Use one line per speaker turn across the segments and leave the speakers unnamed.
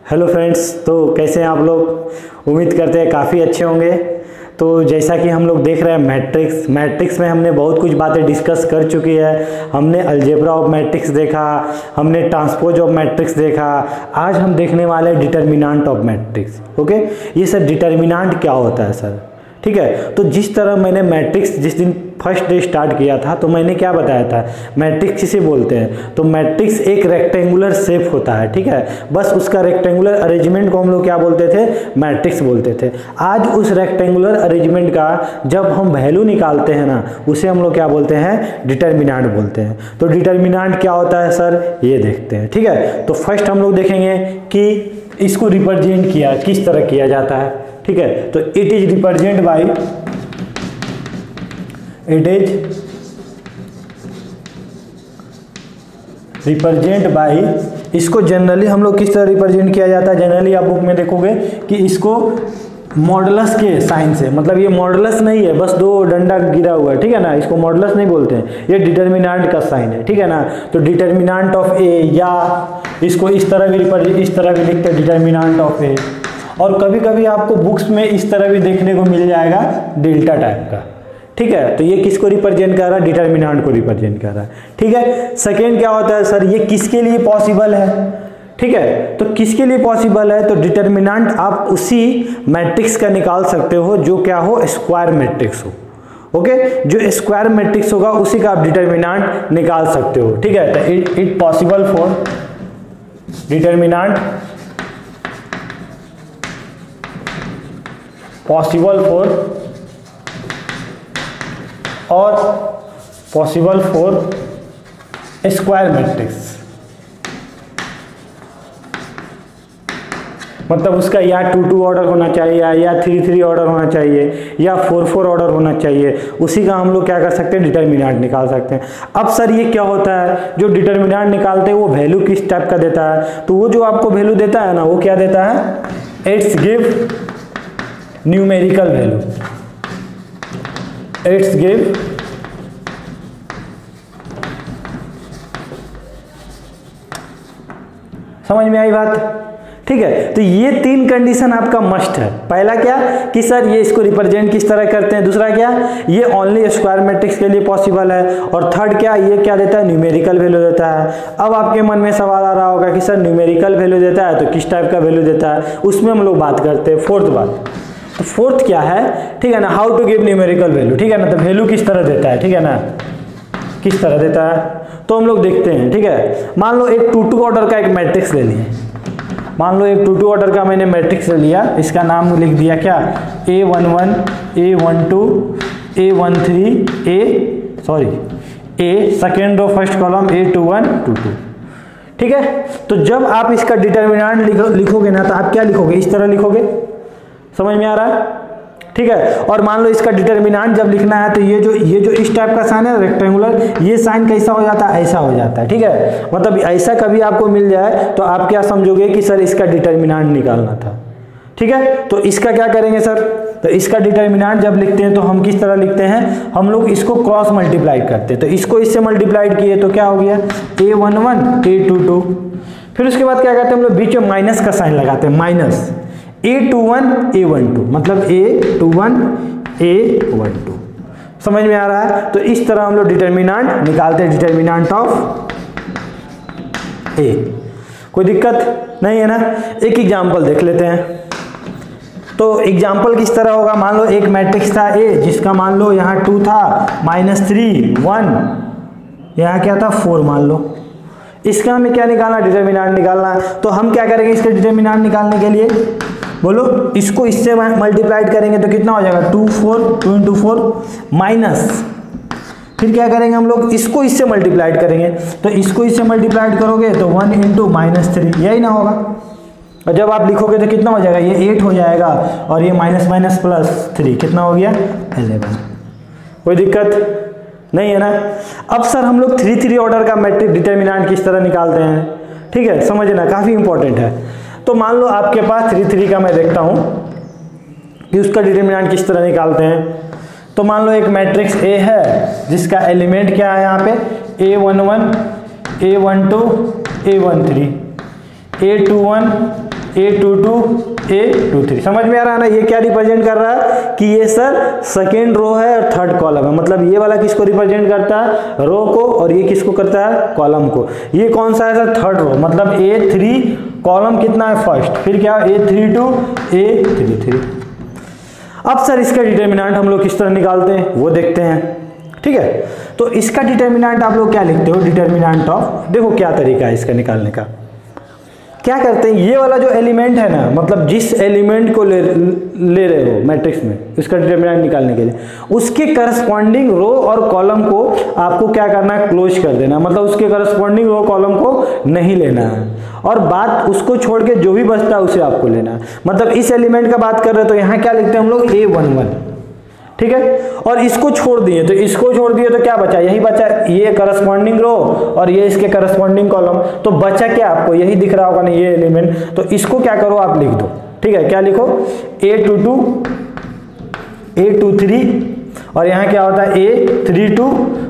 Hello friends, तो कैसे हैं आप लोग। उम्मीद करते हैं काफ़ी अच्छे होंगे। तो जैसा कि हम लोग देख रहे हैं मैट्रिक्स में हमने बहुत कुछ बातें डिस्कस कर चुकी है। हमने अलजेब्रा ऑफ मैट्रिक्स देखा, हमने ट्रांसपोज ऑफ मैट्रिक्स देखा। आज हम देखने वाले हैं डिटर्मिनेंट ऑफ मैट्रिक्स। ओके, ये सर डिटर्मिनेंट क्या होता है सर, ठीक है। तो जिस तरह मैंने मैट्रिक्स जिस दिन फर्स्ट डे स्टार्ट किया था तो मैंने क्या बताया था, मैट्रिक्स किसे बोलते हैं। तो मैट्रिक्स एक रेक्टेंगुलर शेप होता है, ठीक है। बस उसका रेक्टेंगुलर अरेंजमेंट को हम लोग क्या बोलते थे, मैट्रिक्स बोलते थे। आज उस रेक्टेंगुलर अरेंजमेंट का जब हम वैल्यू निकालते हैं ना, उसे हम लोग क्या बोलते हैं, डिटर्मिनेंट बोलते हैं। तो डिटर्मिनेंट क्या होता है सर, ये देखते हैं, ठीक है। तो फर्स्ट हम लोग देखेंगे कि इसको रिप्रेजेंट किया किस तरह किया जाता है, ठीक है। तो इट इज रिप्रेजेंट बाय इसको जनरली हम लोग किस तरह रिप्रेजेंट किया जाता है। जनरली आप बुक में देखोगे कि इसको मॉडुलस के साइन से, मतलब ये मॉडुलस नहीं है, बस दो डंडा गिरा हुआ है, ठीक है ना, इसको मॉडुलस नहीं बोलते हैं, ये डिटर्मिनेंट का साइन है, ठीक है ना। तो डिटर्मिनेंट ऑफ ए, या इसको इस तरह भी लिखते हैं डिटर्मिनेंट ऑफ ए। और कभी कभी आपको बुक्स में इस तरह भी देखने को मिल जाएगा डेल्टा टाइप का, ठीक है। तो ये किसको रिप्रेजेंट कर रहा है, डिटर्मिनेंट को रिप्रेजेंट कर रहा है, ठीक है। सेकेंड क्या होता है सर, ये किसके लिए पॉसिबल है, ठीक है। तो किसके लिए पॉसिबल है, तो डिटर्मिनेंट आप उसी मैट्रिक्स का निकाल सकते हो जो क्या हो, स्क्वायर मैट्रिक्स हो। ओके, जो स्क्वायर मैट्रिक्स होगा उसी का आप डिटर्मिनेंट निकाल सकते हो, ठीक है। तो it possible for determinant possible for square matrix, मतलब उसका या 2-2 ऑर्डर होना चाहिए, या 3-3 ऑर्डर होना चाहिए, या 4-4 ऑर्डर होना चाहिए। उसी का हम लोग क्या कर सकते हैं, डिटर्मिनेंट निकाल सकते हैं। अब सर ये क्या होता है, जो डिटर्मिनेंट निकालते हैं वो वैल्यू किस टाइप का देता है। तो वो जो आपको वैल्यू देता है ना, वो क्या देता है, it's give numerical value, it's give समझ में आई बात, ठीक है। तो ये तीन कंडीशन आपका मस्ट है। पहला क्या कि सर ये इसको रिप्रेजेंट किस तरह करते हैं, दूसरा क्या ये ओनली स्क्वायर मैट्रिक्स के लिए पॉसिबल है, और थर्ड क्या ये क्या देता है, न्यूमेरिकल वैल्यू देता है। अब आपके मन में सवाल आ रहा होगा कि सर न्यूमेरिकल वैल्यू देता है तो किस टाइप का वैल्यू देता है, उसमें हम लोग बात करते हैं फोर्थ बात। तो फोर्थ क्या है, ठीक है ना, how to give numerical value, ठीक है ना। तो वैल्यू किस तरह देता है, ठीक है ना, किस तरह देता है, तो हम लोग देखते हैं, ठीक है। मान लो एक 2-2 ऑर्डर का एक मैट्रिक्स ले लिए, मान लो एक 2-2 ऑर्डर का मैंने मैट्रिक्स ले लिया, इसका नाम लिख दिया क्या, A11 A12 A13 A second row first column A21 22, ठीक है। तो जब आप इसका डिटर्मिनेंट लिखोगे ना, तो आप क्या लिखोगे, इस तरह लिखोगे, समझ में आ रहा है, ठीक है। और मान लो इसका डिटर्मिनेंट जब लिखना है तो ये जो इस टाइप का साइन है रेक्टेंगुलर, ये साइन कैसा हो जाता है, ऐसा हो जाता है, ठीक है। मतलब ऐसा कभी आपको मिल जाए तो आप क्या समझोगे कि सर इसका डिटर्मिनेंट निकालना था, ठीक है। तो इसका क्या करेंगे सर, तो इसका डिटर्मिनेंट जब लिखते हैं तो हम किस तरह लिखते हैं, हम लोग इसको क्रॉस मल्टीप्लाई करते हैं। तो इसको इससे मल्टीप्लाइड किए तो क्या हो गया, A11 A22। फिर उसके बाद क्या करते हैं हम लोग, बीच में माइनस का साइन लगाते हैं, माइनस A21 A12, मतलब A21 A12, समझ में आ रहा है। तो इस तरह हम लोग डिटर्मिनेंट निकालते हैं, डिटर्मिनेंट ऑफ A। कोई दिक्कत नहीं है ना। एक एग्जांपल देख लेते हैं। तो एग्जांपल किस तरह होगा, मान लो एक मैट्रिक्स था A, जिसका मान लो यहाँ 2 था, -3 1, यहाँ क्या था 4 मान लो। इसका हमें क्या निकालना, डिटर्मिनेंट निकालना। तो हम क्या करेंगे, इसका डिटर्मिनेंट निकालने के लिए बोलो, इसको इससे मल्टीप्लाइड करेंगे तो कितना हो जाएगा, 2 × 4 माइनस, फिर क्या करेंगे हम लोग, इसको इससे मल्टीप्लाइड करेंगे। तो इसको इससे मल्टीप्लाइड करोगे तो 1 × -3, यही ना होगा। और जब आप लिखोगे तो कितना हो जाएगा, ये 8 हो जाएगा, और ये -+3 कितना हो गया, 11। कोई दिक्कत नहीं है ना। अब सर हम लोग 3-3 ऑर्डर का मैट्रिक डिटर्मिनेंट किस तरह निकालते हैं, ठीक है, समझना काफ़ी इंपॉर्टेंट है। तो मान लो आपके पास 3-3 का मैं देखता हूँ कि उसका डिटर्मिनेंट किस तरह निकालते हैं। तो मान लो एक मैट्रिक्स A है जिसका एलिमेंट क्या है यहाँ पे, A11 A12 A13 A21 A22 A23। समझ में आ रहा है ना, ये क्या रिप्रेजेंट कर रहा है कि ये सर सेकेंड रो है और थर्ड कॉलम है, मतलब ये वाला किसको रिप्रेजेंट करता है, रो को, और ये किसको करता है, कॉलम को। ये कौन सा है सर, थर्ड रो, मतलब A3 कॉलम कितना है, फर्स्ट, फिर क्या A32 A33। अब सर इसका डिटर्मिनेंट हम लोग किस तरह निकालते हैं वो देखते हैं, ठीक है। तो इसका डिटर्मिनेंट आप लोग क्या लिखते हो, डिटर्मिनेंट ऑफ, देखो क्या तरीका है इसका निकालने का। क्या करते हैं, ये वाला जो एलिमेंट है ना, मतलब जिस एलिमेंट को ले रहे हो मैट्रिक्स में, इसका डिटर्मिनेंट निकालने के लिए उसके करस्पॉन्डिंग रो और कॉलम को आपको क्या करना है, क्लोज कर देना, मतलब उसके करस्पॉन्डिंग रो कॉलम को नहीं लेना है, और बात उसको छोड़ के जो भी बचता है उसे आपको लेना है। मतलब इस एलिमेंट का बात कर रहे हैं तो यहाँ क्या लिखते हैं हम लोग, A11, ठीक है, और इसको छोड़ दिए तो इसको छोड़ दिए तो क्या बचा, यही बचा, ये करस्पॉन्डिंग रो और ये इसके करस्पॉन्डिंग कॉलम, तो बचा क्या आपको, यही दिख रहा होगा ना ये एलिमेंट, तो इसको क्या करो आप लिख दो, ठीक है। क्या लिखो, A22 A23 और यहाँ क्या होता है A32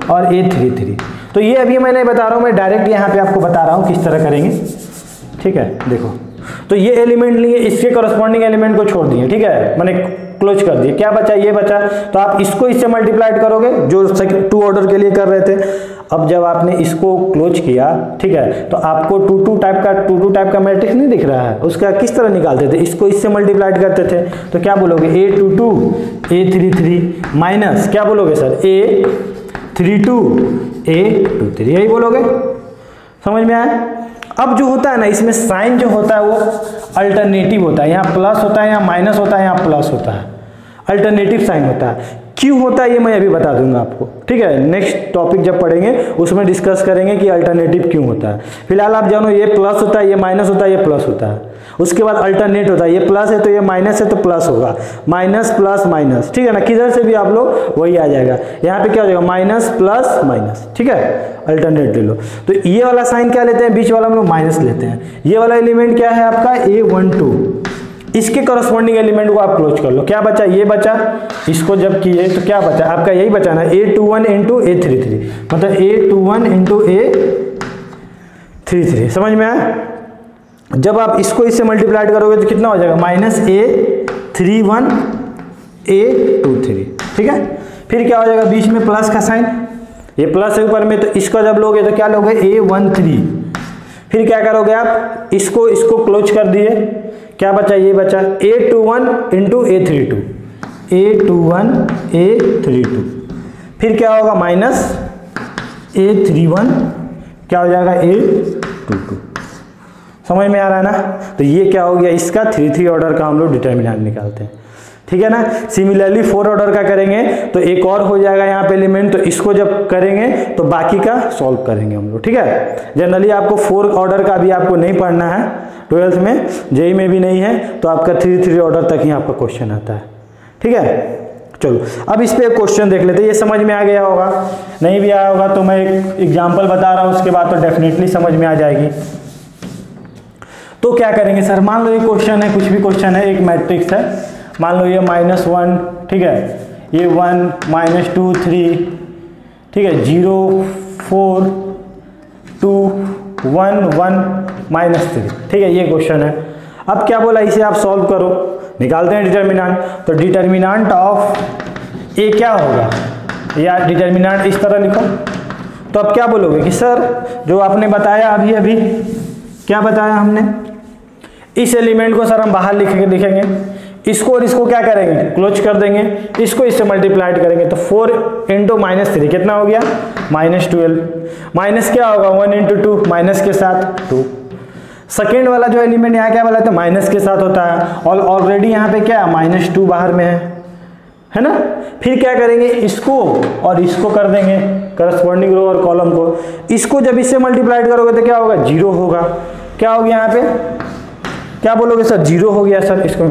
और A33। तो ये अभी मैं बता रहा हूँ, मैं डायरेक्ट यहाँ पे आपको बता रहा हूँ किस तरह करेंगे, ठीक है। देखो, तो ये एलिमेंट लिए, इसके करस्पॉन्डिंग एलिमेंट को छोड़ दिए, ठीक है, मैंने क्लोज कर दिए, क्या बचा, ये बचा, तो आप इसको इससे मल्टीप्लाइड करोगे जो टू ऑर्डर के लिए कर रहे थे। अब जब आपने इसको क्लोज किया, ठीक है, तो आपको टू टू टाइप का मैट्रिक्स नहीं दिख रहा है, उसका किस तरह निकालते थे, इसको इससे मल्टीप्लाइड करते थे, तो क्या बोलोगे, A22 A33 माइनस क्या बोलोगे सर, A32 A23, यही बोलोगे। समझ में आया। अब जो होता है ना, इसमें साइन जो होता है वो अल्टरनेटिव होता है, यहाँ प्लस होता है, यहाँ माइनस होता है, यहाँ प्लस होता है, अल्टरनेटिव साइन होता है। क्यों होता है ये मैं अभी बता दूंगा आपको, ठीक है, नेक्स्ट टॉपिक जब पढ़ेंगे उसमें डिस्कस करेंगे कि अल्टरनेटिव क्यों होता है। फिलहाल आप जानो ये प्लस होता है, ये माइनस होता है, ये प्लस होता है, उसके बाद अल्टरनेट होता है, ये प्लस है तो ये माइनस है तो प्लस होगा, माइनस प्लस माइनस, ठीक है ना, किधर से भी आप लोग वही आ जाएगा, यहाँ पे क्या हो जाएगा, माइनस प्लस माइनस, ठीक है, अल्टरनेट ले लो। तो ये वाला साइन क्या लेते हैं, बीच वाला हम लोग माइनस लेते हैं। ये वाला एलिमेंट क्या है आपका, A12, इसके करस्पॉन्डिंग एलिमेंट को आप क्लोज कर लो, क्या बचा, ये बचा, इसको जब किए तो क्या बचा आपका, यही बचा ना, A21 इंटू A33, मतलब A21 इंटू A33। समझ में आया। जब आप इसको इससे मल्टीप्लाइड करोगे तो कितना हो जाएगा, माइनस A31 A23, ठीक है। फिर क्या हो जाएगा, बीच में प्लस का साइन, ये प्लस है ऊपर में, तो इसको जब लोगे तो क्या लोगे, A13। फिर क्या करोगे आप, इसको क्लोज कर दिए, क्या बचा, ये बचा A21 into A32, A21 A32। फिर क्या होगा, माइनस A31, क्या हो जाएगा, A22। समझ में आ रहा है ना। तो ये क्या हो गया, इसका 3 ऑर्डर का हम लोग डिटर्मिनेंट निकालते हैं, ठीक है ना। सिमिलरली 4 ऑर्डर का करेंगे तो एक और हो जाएगा यहाँ पे एलिमेंट, तो इसको जब करेंगे तो बाकी का सॉल्व करेंगे हम लोग, ठीक है। जनरली आपको 4 ऑर्डर का भी आपको नहीं पढ़ना है 12th में, जेई में भी नहीं है, तो आपका 3 ऑर्डर तक ही आपका क्वेश्चन आता है, ठीक है। चलो अब इस पे एक क्वेश्चन देख लेते हैं, ये समझ में आ गया होगा, नहीं भी आया होगा तो मैं एक एग्जाम्पल बता रहा हूँ, उसके बाद तो डेफिनेटली समझ में आ जाएगी। तो क्या करेंगे सर, मान लो ये क्वेश्चन है, कुछ भी क्वेश्चन है, एक मैट्रिक्स है, मान लो ये -1, ठीक है, ये 1 -2 3, ठीक है, 0 4 2 1 1 -3, ठीक है, ये क्वेश्चन है। अब क्या बोला, इसे आप सॉल्व करो, निकालते हैं डिटर्मिनेंट। तो डिटर्मिनेंट ऑफ ए क्या होगा, या डिटर्मिनेंट इस तरह लिखो। तो अब क्या बोलोगे कि सर जो आपने बताया अभी क्या बताया हमने, इस एलिमेंट को सर हम बाहर लिखेंगे, इसको और इसको क्या करेंगे, क्लोज कर देंगे, इसको इससे मल्टीप्लाइड करेंगे, तो 4 इंटू -3 कितना हो गया, -12। माइनस क्या होगा, 1 इंटू 2, माइनस के साथ 2। सेकेंड वाला जो एलिमेंट यहाँ क्या वाला था, माइनस के साथ होता है, और ऑलरेडी यहाँ पे क्या -2 बाहर में है ना। फिर क्या करेंगे, इसको और इसको कर देंगे करस्पॉन्डिंग रो और कॉलम को, इसको जब इससे मल्टीप्लाइड करोगे तो क्या होगा, 0 होगा। क्या हो गया यहाँ पे, क्या बोलोगे सर, 0 हो गया सर, इसको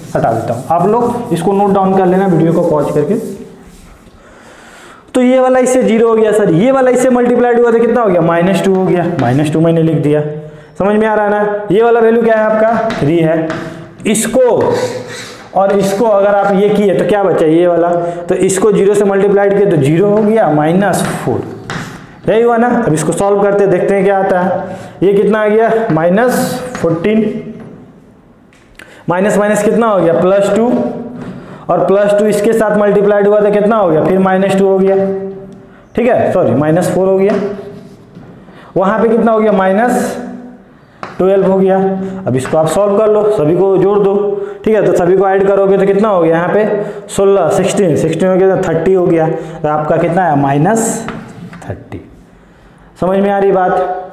हटा देता हूँ, आप लोग इसको नोट डाउन कर लेना वीडियो को पॉज करके। तो ये वाला इससे 0 हो गया सर, ये वाला इससे मल्टीप्लाइड हुआ तो कितना हो गया, -2 हो गया, -2 मैंने लिख दिया। समझ में आ रहा है ना। ये वाला वैल्यू क्या है आपका, 3 है। इसको और इसको अगर आप ये किए तो क्या बचा, ये वाला, तो इसको 0 से मल्टीप्लाइड किए तो 0 हो गया, -4, यही हुआ ना। अब इसको सॉल्व करते देखते हैं क्या आता है। ये कितना आ गया, -14, माइनस माइनस कितना हो गया +2, और +2 इसके साथ मल्टीप्लाइड हुआ तो कितना हो गया, फिर -2 हो गया, ठीक है, सॉरी -4 हो गया, वहां पे कितना हो गया -12 हो गया। अब इसको आप सॉल्व कर लो, सभी को जोड़ दो, ठीक है, तो सभी को ऐड करोगे तो कितना हो गया, यहाँ पे 16 16 हो गया तो 30 हो गया, तो आपका कितना है -30। समझ में आ रही बात,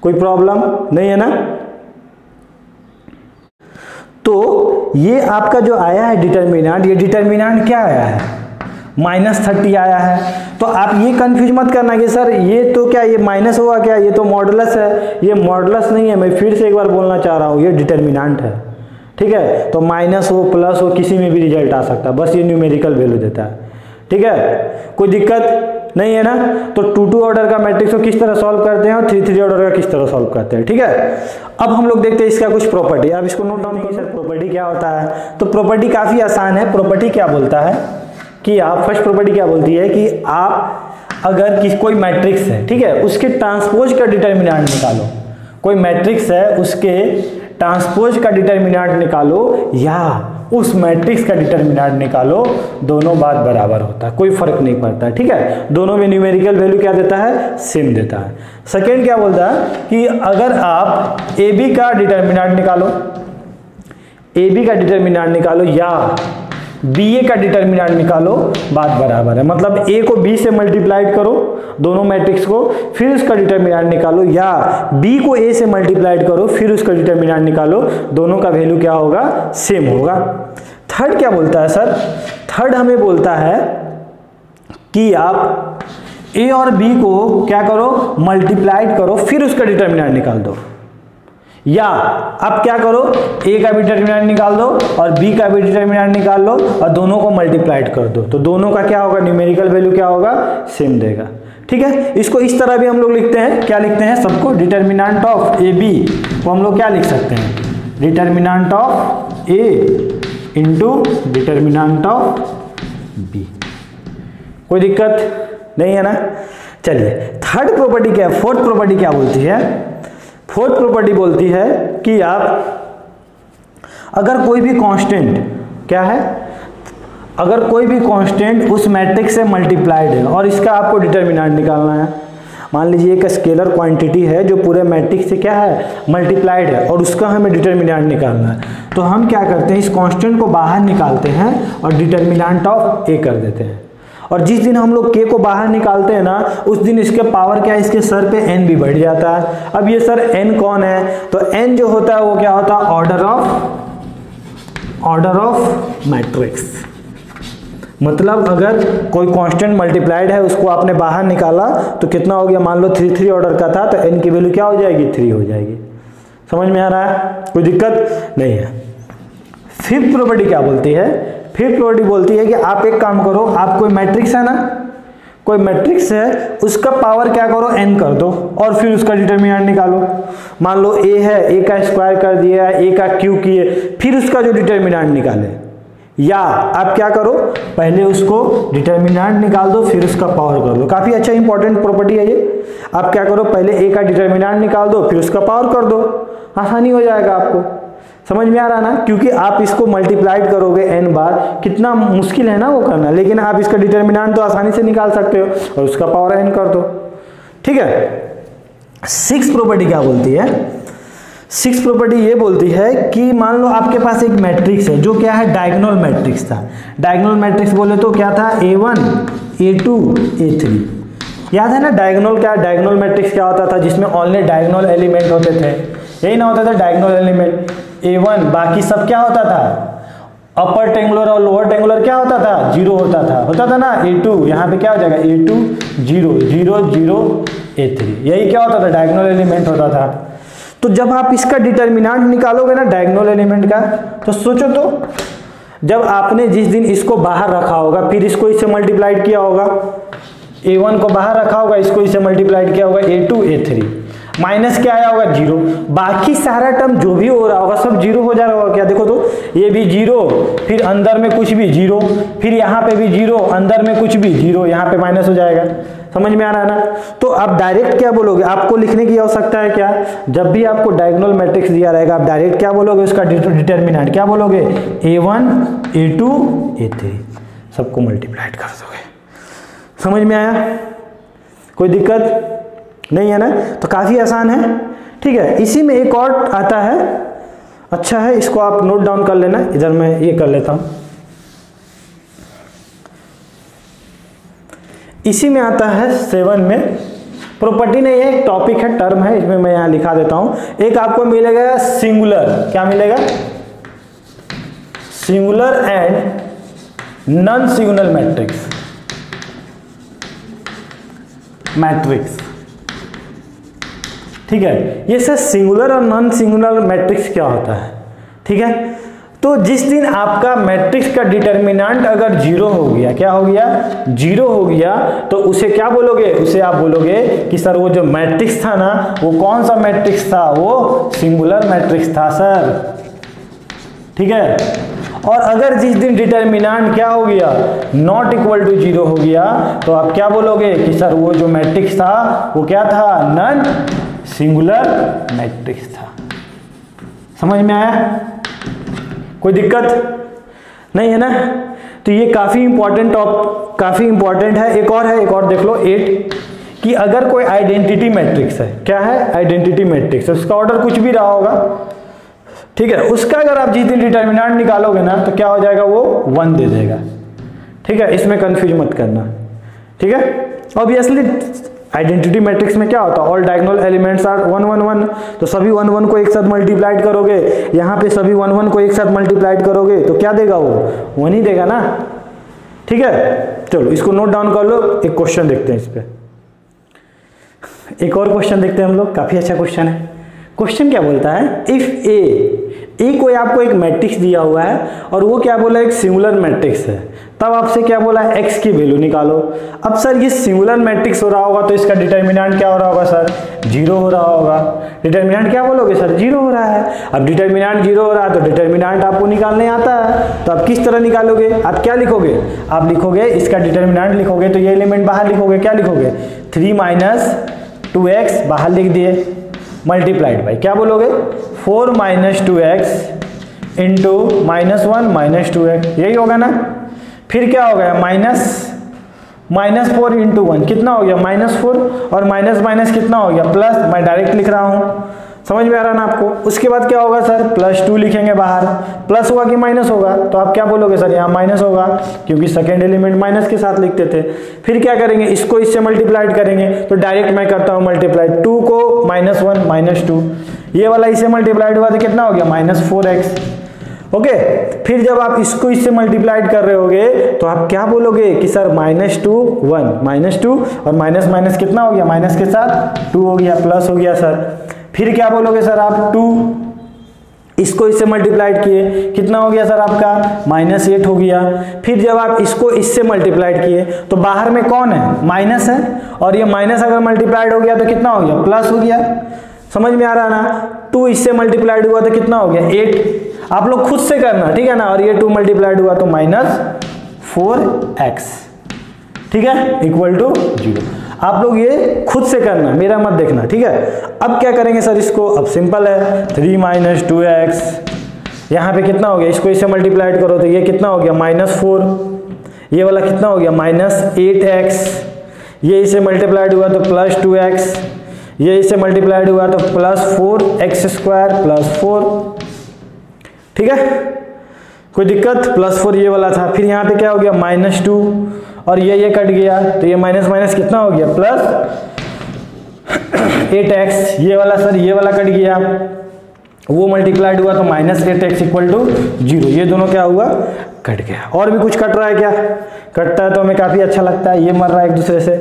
कोई प्रॉब्लम नहीं है ना। तो ये आपका जो आया है डिटर्मिनेंट, ये डिटर्मिनेंट क्या आया है, -30 आया है। तो आप ये कंफ्यूज मत करना कि सर ये तो क्या, ये माइनस हुआ क्या, ये तो मॉडुलस है। ये मॉडुलस नहीं है, मैं फिर से एक बार बोलना चाह रहा हूँ, ये डिटर्मिनेंट है, ठीक है। तो माइनस हो प्लस हो किसी में भी रिजल्ट आ सकता है, बस ये न्यूमेरिकल वैल्यू देता है, ठीक है, कोई दिक्कत नहीं है ना। तो 2 ऑर्डर का मैट्रिक्स को किस तरह सॉल्व करते हैं और 3 ऑर्डर का किस तरह सॉल्व करते हैं, ठीक है। अब हम लोग देखते हैं इसका कुछ प्रॉपर्टी, अब इसको नोट डाउन करिए, सर प्रॉपर्टी क्या होता है। तो प्रॉपर्टी काफी आसान है। प्रॉपर्टी क्या बोलता है कि आप, फर्स्ट प्रॉपर्टी क्या बोलती है कि आप अगर कोई मैट्रिक्स है, ठीक है, उसके ट्रांसपोज का डिटर्मिनेंट निकालो। कोई मैट्रिक्स है उसके ट्रांसपोज का डिटर्मिनेंट निकालो या उस मैट्रिक्स का डिटर्मिनेंट निकालो, दोनों बात बराबर होता है, कोई फर्क नहीं पड़ता है, ठीक है। दोनों में न्यूमेरिकल वैल्यू क्या देता है, सेम देता है। सेकेंड क्या बोलता है कि अगर आप ए बी का डिटर्मिनेंट निकालो, ए बी का डिटर्मिनेंट निकालो या बी ए का डिटर्मिनेंट निकालो, बात बराबर है। मतलब ए को बी से मल्टीप्लाइड करो दोनों मैट्रिक्स को, फिर उसका डिटर्मिनेंट निकालो, या बी को ए से मल्टीप्लाइड करो फिर उसका डिटर्मिनेंट निकालो, दोनों का वैल्यू क्या होगा, सेम होगा। थर्ड क्या बोलता है सर, थर्ड हमें बोलता है कि आप ए और बी को क्या करो, मल्टीप्लाइड करो फिर उसका डिटर्मिनेंट निकाल दो, या आप क्या करो, ए का भी डिटर्मिनेंट निकाल दो और बी का भी डिटर्मिनेंट निकाल लो और दोनों को मल्टीप्लाइड कर दो, तो दोनों का क्या होगा, न्यूमेरिकल वैल्यू क्या होगा, सेम देगा, ठीक है। इसको इस तरह भी हम लोग लिखते हैं, क्या लिखते हैं सबको, डिटर्मिनेंट ऑफ ए बी को हम लोग क्या लिख सकते हैं, determinant of A into determinant of B. कोई दिक्कत नहीं है ना। चलिए थर्ड प्रॉपर्टी क्या है, फोर्थ प्रॉपर्टी क्या बोलती है, फोर्थ प्रॉपर्टी बोलती है कि आप अगर कोई भी कांस्टेंट, क्या है, अगर कोई भी कांस्टेंट उस मैट्रिक्स से मल्टीप्लाइड है और इसका आपको डिटर्मिनेंट निकालना है। मान लीजिए एक स्केलर क्वांटिटी है जो पूरे मैट्रिक्स से क्या है, मल्टीप्लाइड है और उसका हमें डिटर्मिनेंट निकालना है, तो हम क्या करते हैं, इस कांस्टेंट को बाहर निकालते हैं और डिटर्मिनेंट ऑफ ए कर देते हैं। और जिस दिन हम लोग के को बाहर निकालते हैं ना, उस दिन इसके पावर क्या है, इसके सर पे n भी बढ़ जाता है। अब ये सर n कौन है, तो n जो होता है वो क्या होता है, ऑर्डर ऑफ मैट्रिक्स। मतलब अगर कोई कांस्टेंट मल्टीप्लाइड है उसको आपने बाहर निकाला तो कितना हो गया, मान लो 3 ऑर्डर का था तो n की वैल्यू क्या हो जाएगी, 3 हो जाएगी। समझ में आ रहा है, कोई दिक्कत नहीं है। फिफ्थ प्रॉपर्टी क्या बोलती है, फिफ्थ प्रॉपर्टी बोलती है कि आप एक काम करो, आप कोई मैट्रिक्स है ना, कोई मैट्रिक्स है उसका पावर क्या करो, n कर दो और फिर उसका डिटर्मिनेंट निकालो। मान लो a है, a का स्क्वायर कर दिया, a का क्यूब किए, फिर उसका जो डिटर्मिनेंट निकाले, या आप क्या करो, पहले उसको डिटर्मिनेंट निकाल दो फिर उसका पावर कर दो। काफी अच्छा इंपॉर्टेंट प्रॉपर्टी है ये। आप क्या करो, पहले a का डिटर्मिनेंट निकाल दो फिर उसका पावर कर दो, आसानी हो जाएगा आपको। समझ में आ रहा ना, क्योंकि आप इसको मल्टीप्लाइड करोगे n बार, कितना मुश्किल है ना वो करना, लेकिन आप इसका डिटर्मिनेंट तो आसानी से निकाल सकते हो और उसका पावर n कर दो, ठीक है। सिक्स प्रॉपर्टी क्या बोलती है, सिक्स प्रॉपर्टी ये बोलती है कि मान लो आपके पास एक मैट्रिक्स है जो क्या है, डायगोनल मैट्रिक्स था। डायगोनल मैट्रिक्स बोले तो क्या था, a1 a2 a3, याद है ना। डायगोनल क्या, डायगोनल मैट्रिक्स क्या होता था, जिसमें ओनली डायगोनल एलिमेंट होते थे, यही ना होता था डायगोनल एलिमेंट a1, बाकी सब क्या होता था, अपर टेंगुलर और लोअर टेंगुलर क्या होता था, 0 होता था ना। a2 यहाँ पे क्या हो जाएगा, a2 0 0 0 a3, यही क्या होता था, डायगोनल एलिमेंट होता था। तो जब आप इसका डिटर्मिनेंट निकालोगे ना डायगोनल एलिमेंट का, तो सोचो तो जब आपने जिस दिन इसको बाहर रखा होगा फिर इसको इससे मल्टीप्लाइड किया होगा, a1 को बाहर रखा होगा, इसको इससे मल्टीप्लाइड किया होगा, a2 a3, माइनस क्या आया होगा, 0, बाकी सारा टर्म जो भी हो रहा होगा सब 0 हो जा रहा होगा। क्या देखो तो ये भी 0, फिर अंदर में कुछ भी 0, फिर यहाँ पे भी 0, अंदर में कुछ भी 0, यहाँ पे माइनस हो जाएगा। समझ में आ रहा है ना। तो आप डायरेक्ट क्या बोलोगे, आपको लिखने की आवश्यकता है क्या, जब भी आपको डायगोनल मैट्रिक्स दिया रहेगा आप डायरेक्ट क्या बोलोगे, उसका डिटर्मिनेंट क्या बोलोगे, A1 A2 A3 सबको मल्टीप्लाइड कर दोगे। समझ में आया, कोई दिक्कत नहीं है ना। तो काफी आसान है, ठीक है। इसी में एक और आता है, अच्छा है, इसको आप नोट डाउन कर लेना, इधर मैं ये कर लेता हूं। इसी में आता है 7 में, प्रॉपर्टी नहीं है, एक टॉपिक है, टर्म है, इसमें मैं यहां लिखा देता हूं। एक आपको मिलेगा सिंगुलर, क्या मिलेगा, singular and non singular matrix, ठीक है। ये सर सिंगुलर और नॉन सिंगुलर मैट्रिक्स क्या होता है, ठीक है। तो जिस दिन आपका मैट्रिक्स का डिटर्मिनेंट अगर जीरो हो गया, क्या हो गया, जीरो हो गया, तो उसे क्या बोलोगे, उसे आप बोलोगे कि सर वो जो मैट्रिक्स था ना, वो कौन सा मैट्रिक्स था, वो सिंगुलर मैट्रिक्स था सर, ठीक है। और अगर जिस दिन डिटर्मिनेंट क्या हो गया, नॉट इक्वल टू जीरो हो गया, तो आप क्या बोलोगे कि सर वो जो मैट्रिक्स था वो क्या था, नॉन सिंगुलर मैट्रिक्स था। समझ में आया, कोई दिक्कत नहीं है ना। तो ये काफी इंपॉर्टेंट है। एक और देख लो 8 कि अगर कोई आइडेंटिटी मैट्रिक्स है, क्या है, आइडेंटिटी मैट्रिक्स है, उसका ऑर्डर कुछ भी रहा होगा, ठीक है, उसका अगर आप जिस दिन डिटर्मिनेंट निकालोगे ना, तो क्या हो जाएगा, वो 1 दे देगा, ठीक है। इसमें कंफ्यूज मत करना, ठीक है। ऑब्वियसली आइडेंटिटी मैट्रिक्स में क्या होता है, ऑल डायगोनल एलिमेंट्स आर 1 1 1, तो सभी 1 1 को एक साथ मल्टीप्लाइड करोगे, यहाँ पे सभी 1 1 को एक साथ मल्टीप्लाइड करोगे, तो क्या देगा, वो 1 ही देगा ना, ठीक है। चलो इसको नोट डाउन कर लो, एक क्वेश्चन देखते हैं इस पे, एक और क्वेश्चन देखते हैं हम लोग, काफी अच्छा क्वेश्चन है। क्वेश्चन क्या बोलता है, इफ ए कोई आपको एक मैट्रिक्स दिया हुआ है और वो क्या बोला, एक सिंगुलर मैट्रिक्स है, तब आपसे क्या बोला, x की वैल्यू निकालो। अब सर ये सिंगुलर मैट्रिक्स हो रहा होगा तो इसका डिटर्मिनेंट क्या हो रहा होगा सर, 0 हो रहा होगा। डिटर्मिनेंट क्या बोलोगे सर, 0 हो रहा है। अब डिटर्मिनेंट 0 हो रहा है तो डिटर्मिनेंट आपको निकालने आता है, तो आप किस तरह निकालोगे, आप क्या लिखोगे, आप लिखोगे इसका डिटर्मिनेंट लिखोगे, तो ये एलिमेंट बाहर लिखोगे, क्या लिखोगे, 3 - 2x बाहर लिख दिए, मल्टीप्लाइड बाई क्या बोलोगे, 4 - 2x इंटू -1 - 2x, यही होगा ना। फिर क्या हो गया, -4 इंटू 1 कितना हो गया, -4, और माइनस कितना हो गया, प्लस, मैं डायरेक्ट लिख रहा हूं, समझ में आ रहा ना आपको। उसके बाद क्या होगा सर, +2 लिखेंगे बाहर, प्लस होगा कि माइनस होगा, तो आप क्या बोलोगे सर, यहाँ माइनस होगा, क्योंकि सेकेंड एलिमेंट माइनस के साथ लिखते थे। फिर क्या करेंगे, इसको इससे मल्टीप्लाइड करेंगे, तो डायरेक्ट मैं करता हूँ मल्टीप्लाइड, 2 को -1 - 2, ये वाला इससे मल्टीप्लाइड हुआ तो कितना हो गया, -4x, ओके। फिर जब आप इसको इससे मल्टीप्लाइड कर रहे होगे तो आप क्या बोलोगे कि सर -2 1 -2, और माइनस कितना हो गया, माइनस के साथ 2 हो गया, प्लस हो गया सर। फिर क्या बोलोगे सर आप, 2 इसको इससे मल्टीप्लाइड किए, कितना हो गया सर आपका, -8 हो गया। फिर जब आप इसको इससे मल्टीप्लाइड किए तो बाहर में कौन है, माइनस है, और ये माइनस अगर मल्टीप्लाइड हो गया तो कितना हो गया, प्लस हो गया। समझ में आ रहा ना, 2 इससे मल्टीप्लाइड हुआ तो कितना हो गया, 8, आप लोग खुद से करना, ठीक है ना। और ये 2 मल्टीप्लाइड हुआ तो -4x, ठीक है, इक्वल टू 0। आप लोग ये खुद से करना, मेरा मत देखना, ठीक है। अब क्या करेंगे सर इसको, अब सिंपल है, 3 - 2x, यहाँ पे कितना हो गया, इसको इससे मल्टीप्लाइड करो तो ये कितना हो गया, -4, ये वाला कितना हो गया, -8x, ये इससे मल्टीप्लाइड हुआ तो +2x, ये इससे मल्टीप्लाइड हुआ तो +4x² + 4, ठीक है, कोई दिक्कत, +4 ये वाला था। फिर यहाँ पे क्या हो गया, -2, और ये कट गया तो ये माइनस कितना हो गया, +8x, ये वाला सर, ये वाला कट गया, वो मल्टीप्लाइड हुआ तो -8x = 0, ये दोनों क्या हुआ, कट गया। और भी कुछ कट रहा है क्या, कटता है तो हमें काफी अच्छा लगता है, ये मर रहा है एक दूसरे से।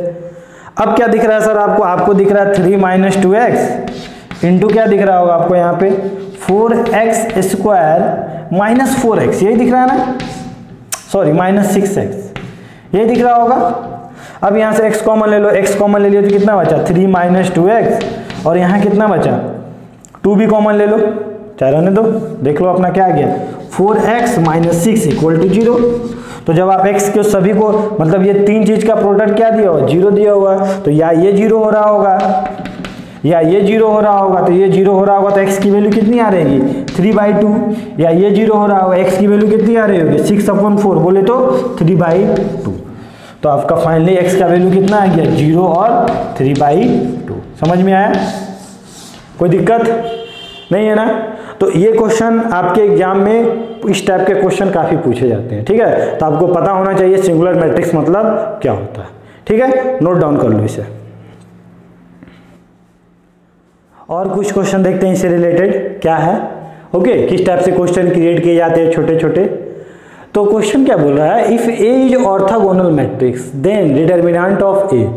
अब क्या दिख रहा है सर आपको दिख रहा है 3 - 2x इंटू क्या दिख रहा होगा आपको यहाँ पे, 4x² -4x, यही दिख रहा है ना, सॉरी -6x, ये दिख रहा होगा। अब यहाँ से x कॉमन ले लो, x कॉमन ले लियो तो कितना बचा, 3 - 2x, और यहाँ कितना बचा, 2 भी कॉमन ले लो, चाहे रहने दो, देख लो अपना क्या आ गया, 4x - 6 = 0। तो जब आप x के सभी को मतलब ये तीन चीज का प्रोडक्ट क्या दिया हुआ, 0 दिया हुआ, तो या ये 0 हो रहा होगा या ये 0 हो रहा होगा, तो ये 0 हो रहा होगा तो x की वैल्यू कितनी आ रहेगी 3/2, या ये 0 हो रहा होगा x की वैल्यू कितनी आ रही होगी 6/4, बोले तो 3/2। तो आपका फाइनली x का वैल्यू कितना आ गया 0 और 3/2। समझ में आया, कोई दिक्कत नहीं है ना। तो ये क्वेश्चन आपके एग्जाम में इस टाइप के क्वेश्चन काफी पूछे जाते हैं, ठीक है। तो आपको पता होना चाहिए सिंगुलर मैट्रिक्स मतलब क्या होता है, ठीक है, नोट डाउन कर लो इसे। और कुछ क्वेश्चन देखते हैं इससे रिलेटेड क्या है, ओके, किस टाइप से क्वेश्चन क्रिएट किए जाते हैं छोटे छोटे। तो क्वेश्चन क्या बोल रहा है, if A is orthogonal matrix then determinant of A.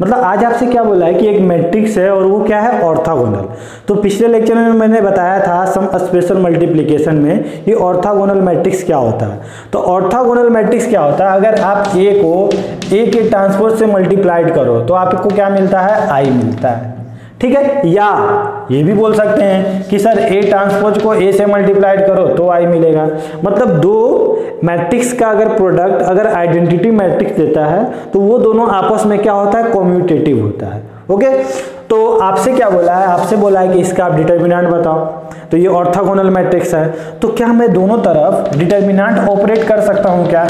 मतलब आज आपसे क्या बोला है कि एक मैट्रिक्स है और वो क्या है ऑर्थोगोनल। तो पिछले लेक्चर में मैंने बताया था सम स्पेशल मल्टीप्लिकेशन में ये ऑर्थोगोनल मैट्रिक्स क्या होता है। तो ऑर्थोगोनल मैट्रिक्स क्या होता है, अगर आप ए को ए के ट्रांसपोज से मल्टीप्लाइड करो तो आपको क्या मिलता है आई मिलता है, ठीक है। या ये भी बोल सकते हैं कि सर ए ट्रांसपोज को ए से मल्टीप्लाइड करो तो आई मिलेगा। मतलब दो मैट्रिक्स का अगर प्रोडक्ट अगर आइडेंटिटी मैट्रिक्स देता है तो वो दोनों आपस में क्या होता है कम्यूटेटिव होता है, ओके। तो आपसे क्या बोला है, आपसे बोला है कि इसका आप डिटर्मिनेंट बताओ। तो ये ऑर्थोगोनल मैट्रिक्स है, तो क्या मैं दोनों तरफ डिटर्मिनेंट ऑपरेट कर सकता हूँ क्या।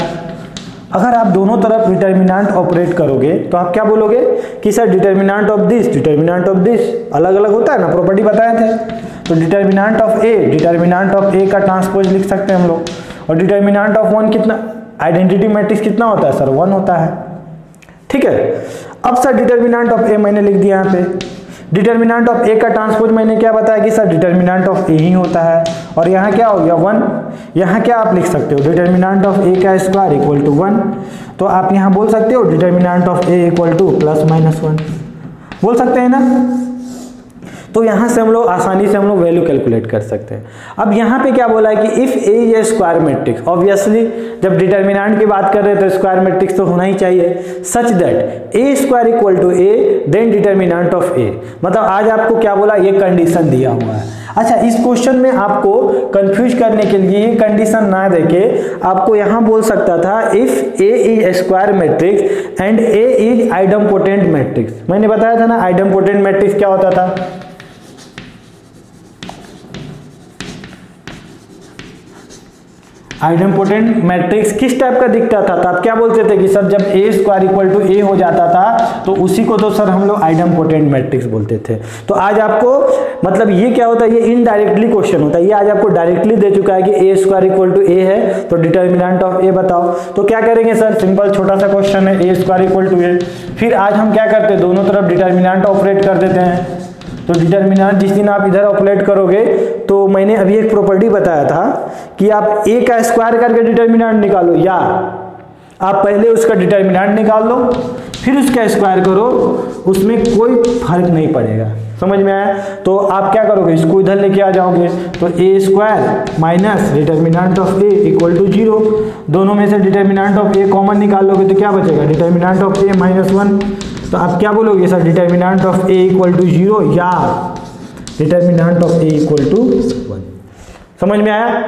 अगर आप दोनों तरफ डिटर्मिनेंट ऑपरेट करोगे तो आप क्या बोलोगे कि सर डिटर्मिनेंट ऑफ दिस अलग अलग होता है ना, प्रॉपर्टी बताए थे। तो डिटर्मिनेंट ऑफ ए का ट्रांसपोज लिख सकते हैं हम लोग, और डिटर्मिनेंट ऑफ 1 कितना, आइडेंटिटी मैट्रिक्स कितना होता है सर 1 होता है, ठीक है। अब सर डिटर्मिनेंट ऑफ ए मैंने लिख दिया यहाँ पे, डिटर्मिनेंट ऑफ ए का ट्रांसपोज मैंने क्या बताया कि सर डिटर्मिनेंट ऑफ ए ही होता है, और यहाँ क्या हो गया 1। यहाँ क्या आप लिख सकते हो डिटर्मिनेंट ऑफ ए का स्क्वायर इक्वल टू 1। तो आप यहाँ बोल सकते हो determinant of A equal to ±1 बोल सकते हैं ना। तो यहाँ से हम लोग आसानी से हम लोग वैल्यू कैलकुलेट कर सकते हैं। अब यहाँ पे क्या बोला है कि if A is a square matrix, obviously जब डिटर्मिनेंट की बात कर रहे हैं तो स्क्वायर मैट्रिक्स तो होना ही चाहिए, such that A square equal to A then determinant of A. मतलब आज आपको क्या बोला, ये कंडीशन दिया हुआ है। अच्छा, इस क्वेश्चन में आपको कंफ्यूज करने के लिए ये कंडीशन ना देके आपको यहाँ बोल सकता था if A is a square matrix and A is idempotent matrix. मैंने बताया था ना आइडम्पोटेंट मैट्रिक्स क्या होता था, आइडम्पोटेंट मैट्रिक्स किस टाइप का दिखता था। तो आप क्या बोलते थे कि सर जब ए स्क्वायर इक्वल टू ए हो जाता था तो उसी को तो सर हम लोग आइडम्पोटेंट मैट्रिक्स बोलते थे। तो आज आपको मतलब ये क्या होता है, ये इनडायरेक्टली क्वेश्चन होता है। ये आज आपको डायरेक्टली दे चुका है कि ए स्क्वायर इक्वल टू ए है तो डिटर्मिनेंट ऑफ ए बताओ। तो क्या करेंगे सर, सिंपल छोटा सा क्वेश्चन है, ए स्क्वायर इक्वल टू ए। फिर आज हम क्या करते हैं, दोनों तरफ डिटर्मिनेंट ऑपरेट कर देते हैं। तो डिटर्मिनेंट जिस दिन आप इधर ऑपरेट करोगे तो मैंने अभी एक प्रॉपर्टी बताया था कि आप ए का स्क्वायर करके डिटर्मिनेंट निकालो, या आप पहले उसका डिटर्मिनेंट निकाल लो फिर उसका स्क्वायर करो, उसमें कोई फर्क नहीं पड़ेगा। समझ में आया। तो आप क्या करोगे, इसको इधर लेके आ जाओगे तो A square minus determinant of A equal to 0। दोनों में से डिटर्मिनेंट ऑफ ए कॉमन निकाल लोगे तो क्या बचेगा, डिटर्मिनेंट ऑफ ए -1। तो आप क्या बोलोगे sir, determinant of A equal to 0 या determinant of A equal to 1। समझ में आया।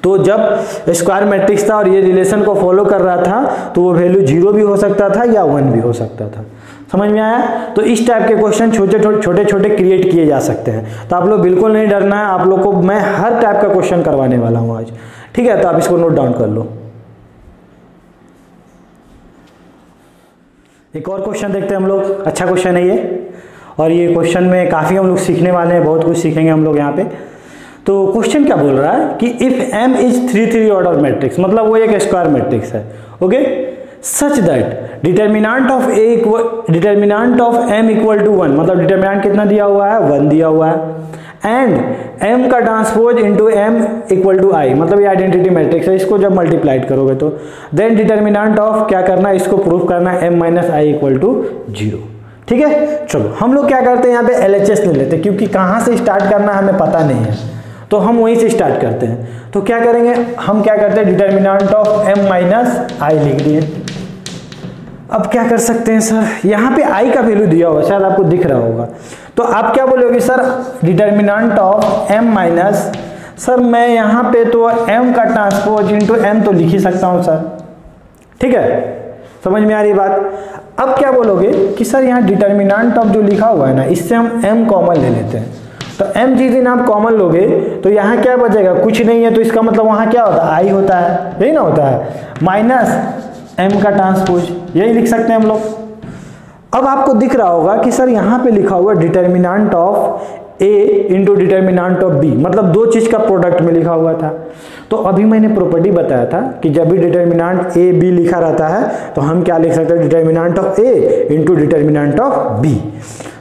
तो जब स्क्वायर मैट्रिक्स था और ये रिलेशन को फॉलो कर रहा था तो वो वैल्यू 0 भी हो सकता था या 1 भी हो सकता था। समझ में आया। तो इस टाइप के क्वेश्चन छोटे छोटे क्रिएट किए जा सकते हैं। तो आप लोग बिल्कुल नहीं डरना है, आप लोग को मैं हर टाइप का क्वेश्चन करवाने वाला हूँ आज, ठीक है। तो आप इसको नोट डाउन कर लो। एक और क्वेश्चन देखते हैं हम लोग, अच्छा क्वेश्चन है ये, और ये क्वेश्चन में काफ़ी हम लोग सीखने वाले हैं, बहुत कुछ सीखेंगे हम लोग यहाँ पे। तो क्वेश्चन क्या बोल रहा है कि if m is 3 order matrix, मतलब वो एक स्क्वायर मैट्रिक्स है, okay, such that determinant of m equal to 1, मतलब डिटर्मिनेंट कितना दिया हुआ है, 1 दिया हुआ है, एंड m का transpose into m equal to i, मतलब ये आइडेंटिटी मैट्रिक्स है, इसको जब मल्टीप्लाइड करोगे तो देन डिटर्मिनेंट ऑफ क्या करना है, इसको प्रूफ करना है m minus i equal to 0। ठीक है, चलो हम लोग क्या करते हैं यहाँ पे LHS ले लेते हैं, क्योंकि कहाँ से स्टार्ट करना हमें पता नहीं है, तो हम वहीं से स्टार्ट करते हैं। तो क्या करेंगे, हम क्या करते हैं, determinant of m minus i लिख दिए। अब क्या कर सकते हैं सर, यहाँ पे i का वैल्यू दिया होगा, शायद आपको दिख रहा होगा, तो आप क्या बोलोगे sir, determinant of m minus sir मैं यहाँ पे तो m का ट्रांसपोज इंटू m तो लिख ही सकता हूँ सर, ठीक है, समझ में आ रही बात। अब क्या बोलोगे कि सर यहाँ डिटर्मिनेंट ऑफ जो लिखा हुआ है ना, इससे हम m कॉमन ले लेते हैं। तो m जिस दिन आप कॉमन लोगे तो यहाँ क्या बचेगा, कुछ नहीं है, तो इसका मतलब वहाँ क्या होता है, i होता है, यही ना होता है, माइनस m का ट्रांसपोज, यही लिख सकते हैं हम लोग। अब आपको दिख रहा होगा कि सर यहाँ पे लिखा हुआ determinant of a into determinant of b, मतलब दो चीज का प्रोडक्ट में लिखा हुआ था। तो अभी मैंने प्रॉपर्टी बताया था कि जब भी डिटर्मिनेंट a b लिखा रहता है तो हम क्या लिख सकते हैं, determinant of a into determinant of b।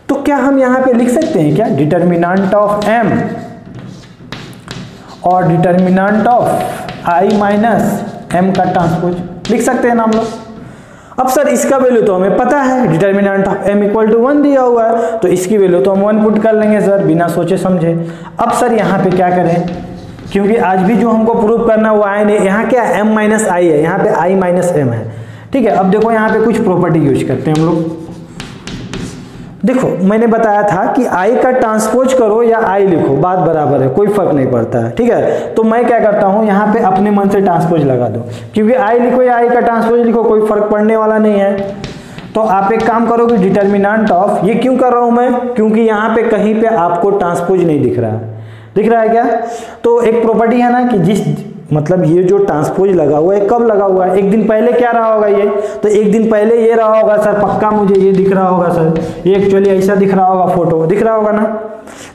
तो क्या हम यहाँ पे लिख सकते हैं क्या, डिटर्मिनेंट ऑफ m और determinant of i minus m का ट्रांसपोज लिख सकते हैं ना हम लोग। अब सर इसका वैल्यू तो हमें पता है, determinant of m equal to 1 दिया हुआ है, तो इसकी वैल्यू तो हम 1 पुट कर लेंगे सर, बिना सोचे समझे। अब सर यहाँ पे क्या करें, क्योंकि आज भी जो हमको प्रूव करना है वो आई नहीं, यहाँ क्या m माइनस आई है, यहाँ पे i माइनस m है, ठीक है। अब देखो यहाँ पे कुछ प्रॉपर्टी यूज करते हैं हम लोग। देखो मैंने बताया था कि i का ट्रांसपोज करो या i लिखो, बात बराबर है, कोई फर्क नहीं पड़ता है, ठीक है। तो मैं क्या करता हूँ, यहाँ पे अपने मन से ट्रांसपोज लगा दो, क्योंकि i लिखो या i का ट्रांसपोज लिखो कोई फर्क पड़ने वाला नहीं है। तो आप एक काम करोगे, डिटर्मिनेंट ऑफ, ये क्यों कर रहा हूँ मैं, क्योंकि यहाँ पे कहीं पे आपको ट्रांसपोज नहीं दिख रहा है, दिख रहा है क्या। तो एक प्रॉपर्टी है ना कि जिस मतलब ये जो ट्रांसपोज लगा हुआ है कब लगा हुआ है, एक दिन पहले क्या रहा होगा ये, तो एक दिन पहले ये रहा होगा सर, पक्का मुझे ये दिख रहा होगा सर, ये एक्चुअली ऐसा दिख रहा होगा, फोटो दिख रहा होगा ना,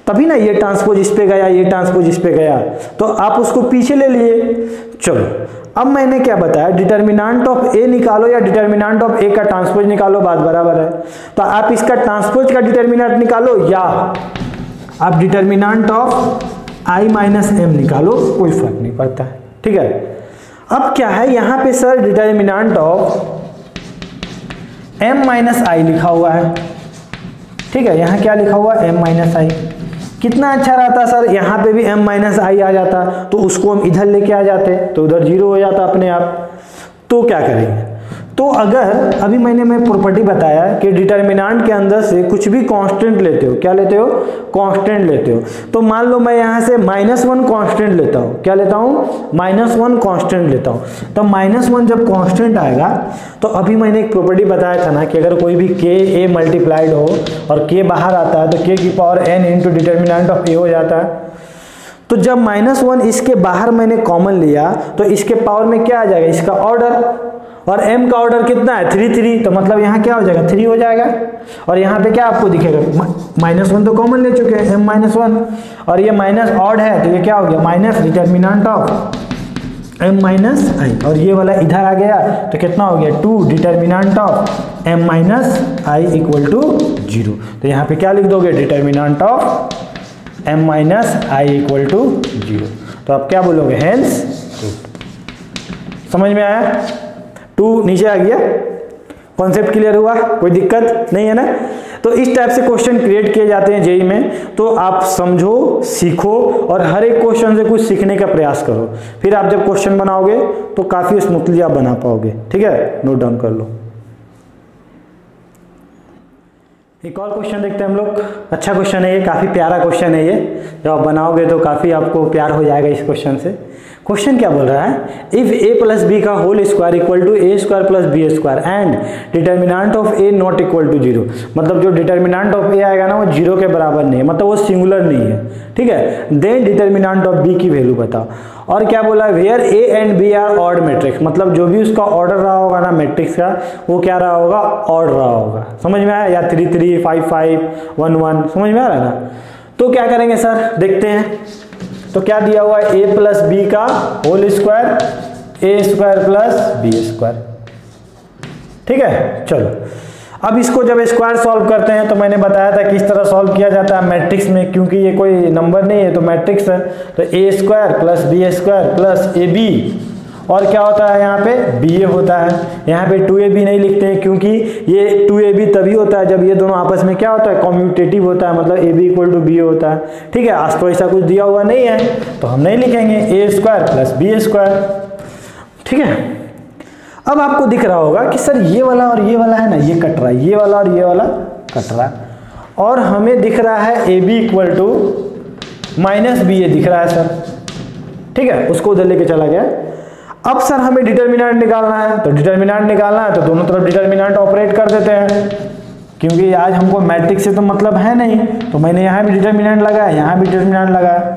तभी ना ये ट्रांसपोज इस पे गया, ये ट्रांसपोज इस पे गया, तो आप उसको पीछे ले लिए। चलो अब मैंने क्या बताया, डिटर्मिनेंट ऑफ a निकालो या डिटर्मिनेंट ऑफ a का ट्रांसपोज निकालो, बात बराबर है। तो आप इसका ट्रांसपोज का डिटर्मिनेंट निकालो या आप determinant of i minus m निकालो, कोई फर्क नहीं पड़ता है, ठीक है। अब क्या है यहाँ पे sir, determinant of m minus I लिखा हुआ है, ठीक है, यहाँ क्या लिखा हुआ है, m माइनस आई। कितना अच्छा रहता सर, यहाँ पे भी m माइनस आई आ जाता, तो उसको हम इधर लेके आ जाते तो उधर जीरो हो जाता अपने आप। तो क्या करेंगे, तो अगर अभी मैं प्रॉपर्टी बताया कि डिटर्मिनेंट के अंदर से कुछ भी कांस्टेंट लेते हो, क्या लेते हो, कांस्टेंट लेते हो, तो मान लो मैं यहाँ से -1 कांस्टेंट लेता हूँ, क्या लेता हूँ, -1 कांस्टेंट लेता हूँ। तो -1 जब कांस्टेंट आएगा तो अभी मैंने एक प्रॉपर्टी बताया था ना कि अगर कोई भी k a मल्टीप्लाइड हो और k बाहर आता है तो k की power n into determinant of a हो जाता है। तो जब -1 इसके बाहर मैंने कॉमन लिया तो इसके पावर में क्या आ जाएगा, इसका ऑर्डर, और m का ऑर्डर कितना है, 3 तो मतलब यहाँ क्या हो जाएगा, 3 हो जाएगा। और यहाँ पे क्या आपको दिखेगा, -1 तो कॉमन ले चुके हैं, m-1, और ये माइनस ऑड है तो ये क्या हो गया, minus determinant of m minus I, और ये वाला इधर आ गया तो कितना हो गया, 2 determinant of m minus I equal to 0। तो यहाँ पे क्या लिख दोगे, determinant of m minus I equal to 0। तो आप क्या बोलोगे, हेंस ट्रू। समझ में आया, 2 नीचे आ गया, कॉन्सेप्ट क्लियर हुआ, कोई दिक्कत नहीं है ना। तो इस टाइप से क्वेश्चन क्रिएट किए जाते हैं जेईई में। तो आप समझो, सीखो और हर एक क्वेश्चन से कुछ सीखने का प्रयास करो, फिर आप जब क्वेश्चन बनाओगे तो काफी स्मूथली आप बना पाओगे, ठीक है, नोट डाउन कर लो। एक और क्वेश्चन देखते हैं हम लोग, अच्छा क्वेश्चन है ये, काफी प्यारा क्वेश्चन है ये, जब आप बनाओगे तो काफी आपको प्यार हो जाएगा इस क्वेश्चन से। क्वेश्चन क्या बोल रहा है, इफ a प्लस बी का whole square equal to a square plus B square and determinant of a not equal to 0, मतलब जो डिटर्मिनेंट ऑफ a आएगा ना वो 0 के बराबर नहीं है, मतलब वो सिंगुलर नहीं है, ठीक है। देन डिटर्मिनेंट ऑफ b की वैल्यू बताओ। और क्या बोला, where a and b are odd matrix, मतलब जो भी उसका ऑर्डर रहा होगा ना मैट्रिक्स का, वो क्या रहा होगा, ऑड रहा होगा। समझ में आया, या 3 3 5 5 1 1, समझ में आ रहा है ना। तो क्या करेंगे सर, देखते हैं। तो क्या दिया हुआ है, a प्लस बी का whole square, a square plus B square, ठीक है। चलो अब इसको जब स्क्वायर सॉल्व करते हैं तो मैंने बताया था किस तरह सॉल्व किया जाता है मैट्रिक्स में, क्योंकि ये कोई नंबर नहीं है तो मैट्रिक्स है। तो a square plus B square plus A B, और क्या होता है यहाँ पे, bA होता है। यहाँ पे 2ab नहीं लिखते हैं क्योंकि ये 2ab तभी होता है जब ये दोनों आपस में क्या होता है, कॉम्यूटेटिव होता है, मतलब ab इक्वल टू bA होता है, ठीक है। आज तो ऐसा कुछ दिया हुआ नहीं है तो हम नहीं लिखेंगे, a square plus B square, ठीक है। अब आपको दिख रहा होगा कि सर ये वाला और ये वाला है ना, ये कट रहा है, ये वाला और ये वाला कट रहा है, और हमें दिख रहा है ab equal to minus bA दिख रहा है सर, ठीक है, उसको उधर लेके चला गया। अब सर हमें डिटर्मिनेंट निकालना है, तो डिटर्मिनेंट निकालना है तो दोनों तरफ डिटर्मिनेंट ऑपरेट कर देते हैं, क्योंकि आज हमको मैट्रिक्स से तो मतलब है नहीं, तो मैंने यहाँ भी डिटर्मिनेंट लगाया, यहाँ भी डिटर्मिनेंट लगाया।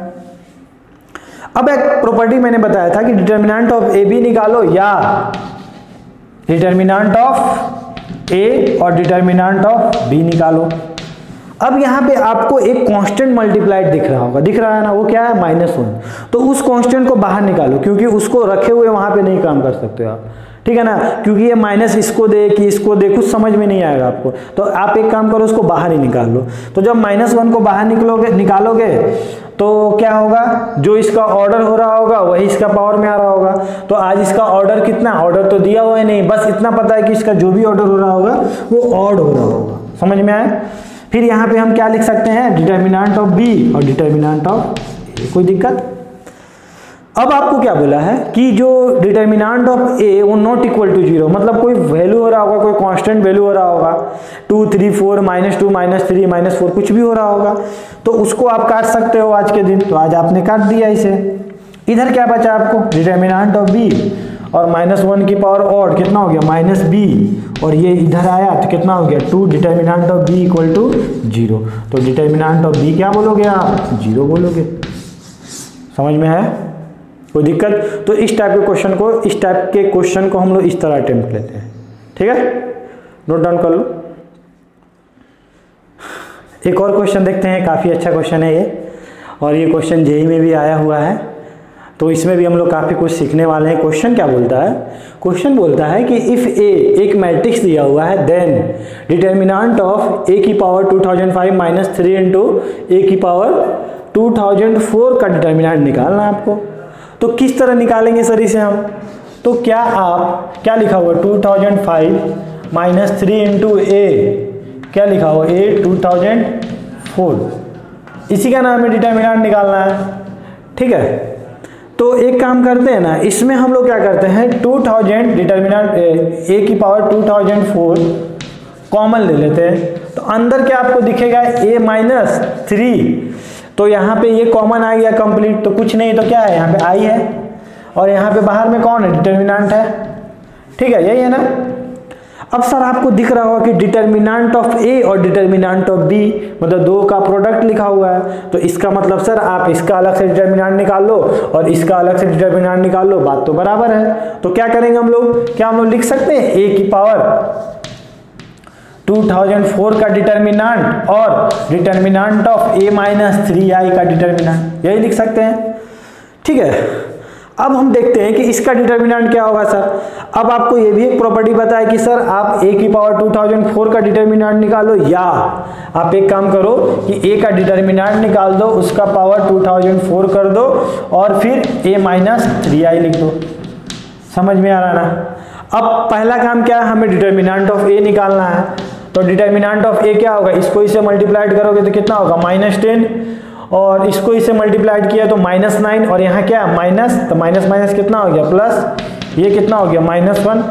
अब एक प्रॉपर्टी मैंने बताया था कि डिटर्मिनेंट ऑफ ए बी निकालो या डिटर्मिनेंट ऑफ ए और डिटर्मिनेंट ऑफ बी निकालो। अब यहाँ पे आपको एक कांस्टेंट मल्टीप्लाइड दिख रहा होगा, दिख रहा है ना, वो क्या है -1। तो उस कांस्टेंट को बाहर निकालो, क्योंकि उसको रखे हुए वहां पे नहीं काम कर सकते आप, ठीक है ना, क्योंकि ये माइनस इसको दे कि इसको दे कुछ समझ में नहीं आएगा आपको। तो आप एक काम करो, उसको बाहर ही निकाल लो। तो जब -1 को बाहर निकालोगे तो क्या होगा, जो इसका ऑर्डर हो रहा होगा वही इसका पावर में आ रहा होगा। तो आज इसका ऑर्डर कितना, ऑर्डर तो दिया हुआ है नहीं, बस इतना पता है कि इसका जो भी ऑर्डर हो रहा होगा वो ऑड हो रहा होगा। समझ में आया? फिर यहाँ पे हम क्या लिख सकते हैं, डिटर्मिनेंट ऑफ बी और डिटर्मिनेंट ऑफ ए। कोई दिक्कत? अब आपको क्या बोला है कि जो डिटर्मिनेंट ऑफ ए वो नॉट इक्वल टू 0, मतलब कोई वैल्यू हो रहा होगा, कोई कांस्टेंट वैल्यू हो रहा होगा, 2 3 4 -2 -3 -4 कुछ भी हो रहा होगा, तो उसको आप काट सकते हो आज के दिन। तो आज आपने काट दिया इसे। इधर क्या बचा आपको, डिटर्मिनेंट ऑफ बी और -1 की पावर ऑड कितना हो गया, -b, और ये इधर आया तो कितना हो गया 2, determinant of b equal to 0। तो डिटर्मिनेंट ऑफ b क्या बोलोगे आप, 0 बोलोगे। समझ में है? कोई दिक्कत? तो इस टाइप के क्वेश्चन को हम लोग इस तरह अटेम्प्ट लेते हैं, ठीक है, नोट डाउन कर लो। एक और क्वेश्चन देखते हैं, काफ़ी अच्छा क्वेश्चन है ये, और ये क्वेश्चन जेईई में भी आया हुआ है, तो इसमें भी हम लोग काफ़ी कुछ सीखने वाले हैं। क्वेश्चन क्या बोलता है, क्वेश्चन बोलता है कि इफ़ ए एक मैट्रिक्स दिया हुआ है, देन डिटर्मिनेंट ऑफ ए की पावर 2005 - 3 इंटू ए की पावर 2004 का डिटर्मिनेंट निकालना है आपको। तो किस तरह निकालेंगे सर इसे हम, तो क्या आप क्या लिखा हुआ 2005 - 3 इंटू ए, क्या लिखा हुआ ए 2004, इसी का नाम है डिटर्मिनेंट निकालना है, ठीक है। तो एक काम करते हैं ना, इसमें हम लोग क्या करते हैं 2000 डिटर्मिनेंट ए की पावर 2004 कॉमन ले लेते हैं, तो अंदर क्या आपको दिखेगा a - 3, तो यहाँ पे ये कॉमन आ गया कंप्लीट, तो कुछ नहीं, तो क्या है यहाँ पे i है, और यहाँ पे बाहर में कौन है, डिटर्मिनेंट है, ठीक है, यही है ना। अब सर आपको दिख रहा होगा कि डिटर्मिनेंट ऑफ ए और डिटर्मिनेंट ऑफ बी, मतलब दो का प्रोडक्ट लिखा हुआ है, तो इसका मतलब सर आप इसका अलग से डिटर्मिनेंट निकाल लो और इसका अलग से डिटर्मिनेंट निकाल लो, बात तो बराबर है। तो क्या करेंगे हम लोग, क्या हम लोग लिख सकते हैं ए की पावर 2004 का डिटर्मिनेंट और डिटर्मिनेंट ऑफ a - 3i का डिटर्मिनेंट, यही लिख सकते हैं, ठीक है। अब हम देखते हैं कि इसका डिटर्मिनेंट क्या होगा सर। अब आपको ये भी एक प्रॉपर्टी पता है कि सर आप a की पावर 2004 का डिटर्मिनेंट निकालो, या आप एक काम करो कि a का डिटर्मिनेंट निकाल दो, उसका पावर 2004 कर दो और फिर a - 3i लिख दो। समझ में आ रहा ना। अब पहला काम क्या है, हमें डिटर्मिनेंट ऑफ a निकालना है, तो डिटर्मिनेंट ऑफ a क्या होगा, इसको इसे मल्टीप्लाइड करोगे तो कितना होगा -10, और इसको इसे मल्टीप्लाइड किया तो -9, और यहाँ क्या माइनस, तो माइनस माइनस कितना हो गया प्लस, ये कितना हो गया -1,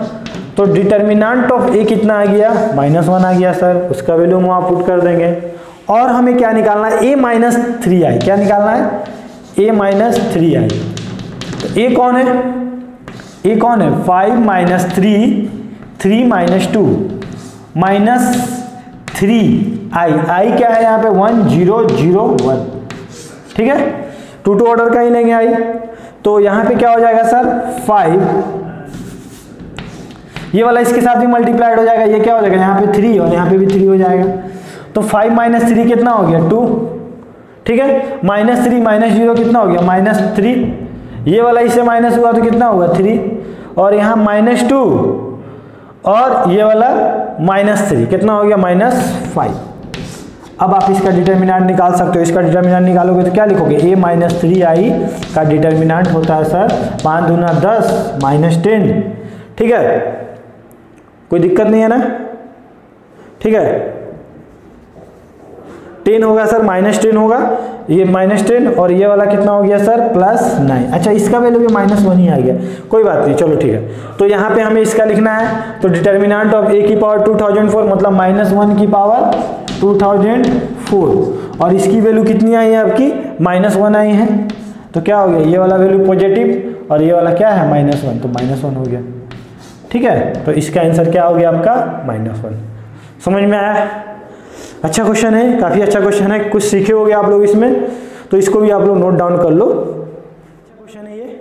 तो डिटर्मिनेंट ऑफ a कितना आ गया -1 आ गया सर, उसका वैल्यू हम वहाँ पुट कर देंगे। और हमें क्या निकालना है, a - 3i, क्या निकालना है a - 3i, तो a कौन है, a कौन है 5 - 3 3 - 2 -3i क्या है यहाँ पे 1 0 0 1, ठीक है, 2 टू ऑर्डर का ही लेंगे i, तो यहाँ पे क्या हो जाएगा सर 5, ये वाला इसके साथ भी मल्टीप्लाइड हो जाएगा, ये क्या हो जाएगा यहाँ पे 3 और यहाँ पे भी 3 हो जाएगा, तो 5 - 3 कितना हो गया 2, ठीक है, -3 - 0 कितना हो गया -3, ये वाला इससे माइनस हुआ तो कितना होगा 3, और यहाँ -2 और ये वाला -3 कितना हो गया -5। अब आप इसका डिटर्मिनेंट निकाल सकते हो, इसका डिटर्मिनेंट निकालोगे तो क्या लिखोगे a - 3i का डिटर्मिनेंट होता है सर 5 दूना 10 -10, ठीक है, कोई दिक्कत नहीं है ना, ठीक है। 10 होगा सर -10 होगा, ये -10 और ये वाला कितना हो गया सर +9, अच्छा इसका वैल्यू भी -1 ही आ गया, कोई बात नहीं, चलो ठीक है। तो यहाँ पे हमें इसका लिखना है, तो डिटर्मिनेंट ऑफ a की पावर 2004 मतलब -1 की पावर 2004, और इसकी वैल्यू कितनी आई है आपकी -1 आई है, तो क्या हो गया, ये वाला वैल्यू पॉजिटिव और ये वाला क्या है -1, तो -1 हो गया। ठीक है, तो इसका आंसर क्या हो गया आपका -1। समझ में आया? अच्छा क्वेश्चन है, काफ़ी अच्छा क्वेश्चन है, कुछ सीखे होगे आप लोग इसमें, तो इसको भी आप लोग नोट डाउन कर लो। अच्छा क्वेश्चन है ये,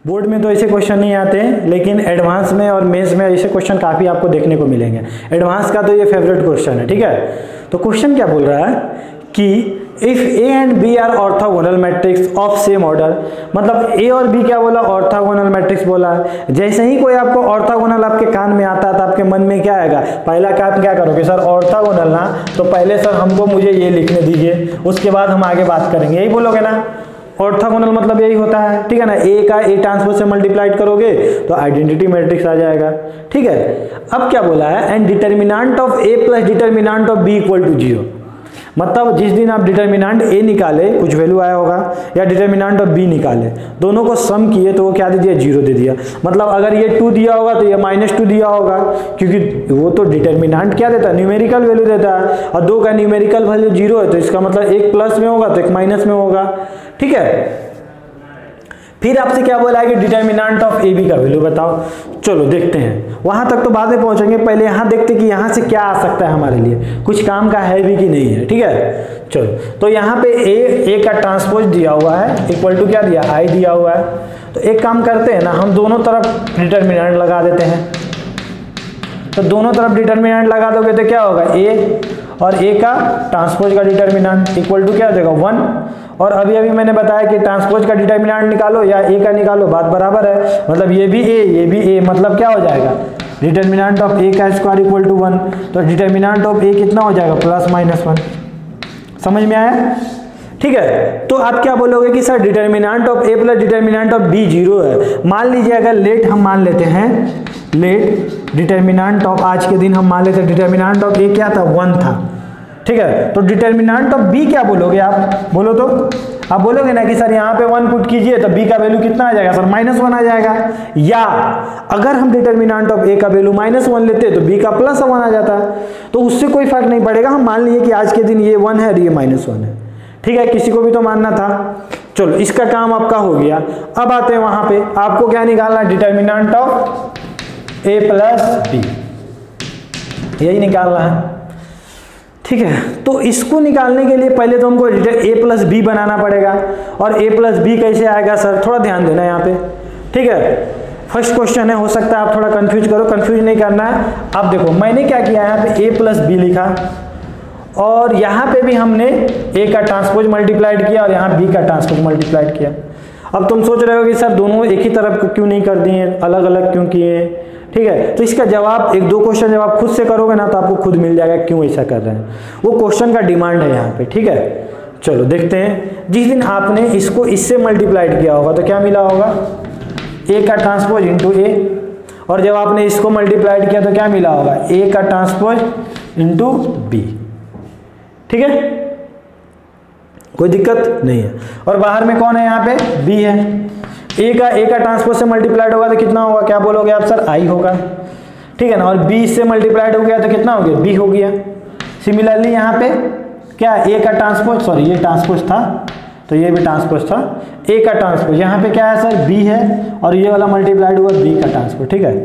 बोर्ड में तो ऐसे क्वेश्चन नहीं आते हैं, लेकिन एडवांस में और मेंस में ऐसे क्वेश्चन काफ़ी आपको देखने को मिलेंगे। एडवांस का तो ये फेवरेट क्वेश्चन है। ठीक है, तो क्वेश्चन क्या बोल रहा है कि if A and B are orthogonal matrix of same order, मतलब ए और बी क्या बोला, ऑर्थोगोनल मैट्रिक्स बोला है। जैसे ही कोई आपको ऑर्थोगोनल आपके कान में आता है तो आपके मन में क्या आएगा, पहला काम क्या करोगे, सर ऑर्थोगोनल ना, तो पहले सर हमको मुझे ये लिखने दीजिए, उसके बाद हम आगे बात करेंगे, यही बोलोगे ना। ऑर्थोगोनल मतलब यही होता है, ठीक है ना। ए का ए ट्रांसपोज से मल्टीप्लाइड करोगे तो आइडेंटिटी मैट्रिक्स आ जाएगा। ठीक है, अब क्या बोला है, and determinant of A plus determinant of B equal to 0। मतलब जिस दिन आप डिटर्मिनेंट ए निकाले, कुछ वैल्यू आया होगा, या डिटर्मिनेंट ऑफ बी निकाले, दोनों को सम किए तो वो क्या दे दिया, 0 दे दिया। मतलब अगर ये 2 दिया होगा तो ये -2 दिया होगा, क्योंकि वो तो डिटर्मिनेंट क्या देता है, न्यूमेरिकल वैल्यू देता है, और 2 का न्यूमेरिकल वैल्यू 0 है, तो इसका मतलब एक प्लस में होगा तो एक माइनस में होगा। ठीक है, फिर आपसे क्या बोला है कि डिटर्मिनेंट ऑफ ए बी का वैल्यू बताओ। चलो देखते हैं, वहां तक तो बाद में पहुंचेंगे, पहले यहां देखते कि यहां से क्या आ सकता है हमारे लिए, कुछ काम का है भी कि नहीं है। ठीक है, चलो तो यहाँ पे ए का ट्रांसपोज दिया हुआ है, इक्वल टू क्या दिया, आई दिया हुआ है। तो एक काम करते हैं ना, हम दोनों तरफ डिटर्मिनेंट लगा देते हैं। तो दोनों तरफ डिटर्मिनेंट लगा दोगे तो क्या होगा, ए और ए का ट्रांसपोज का डिटर्मिनेंट इक्वल टू क्या हो जाएगा, 1। और अभी अभी मैंने बताया कि ट्रांसपोज का डिटर्मिनेंट निकालो या ए का निकालो, बात बराबर है। मतलब ये भी ए, ये भी ए, मतलब क्या हो जाएगा, डिटर्मिनेंट ऑफ ए का स्क्वायर इक्वल टू 1। तो डिटर्मिनेंट ऑफ ए कितना हो जाएगा, +-1। समझ में आया? ठीक है, तो आप क्या बोलोगे कि sir determinant of A plus determinant of B 0 है। मान लीजिए अगर लेट हम मान लेते हैं, लेट डिटर्मिनेंट ऑफ, आज के दिन हम मान लेते हैं डिटर्मिनेंट ऑफ ए क्या था, 1 था। ठीक है, तो डिटर्मिनेंट ऑफ बी क्या बोलोगे आप, बोलो तो। आप बोलोगे ना कि सर यहाँ पे 1 पुट कीजिए तो बी का वैल्यू कितना आ जाएगा, सर -1 आ जाएगा। या अगर हम डिटर्मिनेंट ऑफ ए का वैल्यू -1 लेते तो बी का +1 आ जाता। तो उससे कोई फर्क नहीं पड़ेगा, हम मान लिए कि आज के दिन ये 1 है और ये -1 है। ठीक है, किसी को भी तो मानना था। चलो इसका काम आपका हो गया। अब आते हैं वहां पे, आपको क्या निकालना है, determinant of A plus B, यही निकालना है। ठीक है, तो इसको निकालने के लिए पहले तो हमको ए प्लस बी बनाना पड़ेगा। और ए प्लस बी कैसे आएगा सर, थोड़ा ध्यान देना यहाँ पे। ठीक है, फर्स्ट क्वेश्चन है, हो सकता है आप थोड़ा कंफ्यूज करो, कंफ्यूज नहीं करना है। अब देखो मैंने क्या किया, यहाँ पे ए प्लस बी लिखा, और यहाँ पे भी हमने ए का ट्रांसपोज मल्टीप्लाइड किया और यहाँ बी का ट्रांसपोज मल्टीप्लाइड किया। अब तुम सोच रहे हो कि सर दोनों एक ही तरफ क्यों नहीं कर दिए, अलग अलग क्यों किए। ठीक है, तो इसका जवाब, एक दो क्वेश्चन जब आप खुद से करोगे ना तो आपको खुद मिल जाएगा क्यों ऐसा कर रहे हैं। वो क्वेश्चन का डिमांड है यहाँ पे। ठीक है, चलो देखते हैं। जिस दिन आपने इसको इससे मल्टीप्लाइड किया होगा तो क्या मिला होगा, ए का ट्रांसपोज इंटू ए, और जब आपने इसको मल्टीप्लाइड किया तो क्या मिला होगा, ए का ट्रांसपोज इंटू बी। ठीक है, कोई दिक्कत नहीं है। और बाहर में कौन है, यहाँ पे बी है। ए का ट्रांसपोज से मल्टीप्लाइड होगा तो कितना होगा, क्या बोलोगे आप, सर आई होगा। ठीक है ना, और बी से मल्टीप्लाइड हो गया तो कितना हो गया, बी हो गया। सिमिलरली यहाँ पे क्या, ए का ट्रांसपोज, सॉरी ये ट्रांसपोज था तो ये भी ट्रांसपोज था, ए का ट्रांसपोज, यहाँ पे क्या है सर, बी है, और ये वाला मल्टीप्लाइड हुआ बी का ट्रांसपोज। ठीक है,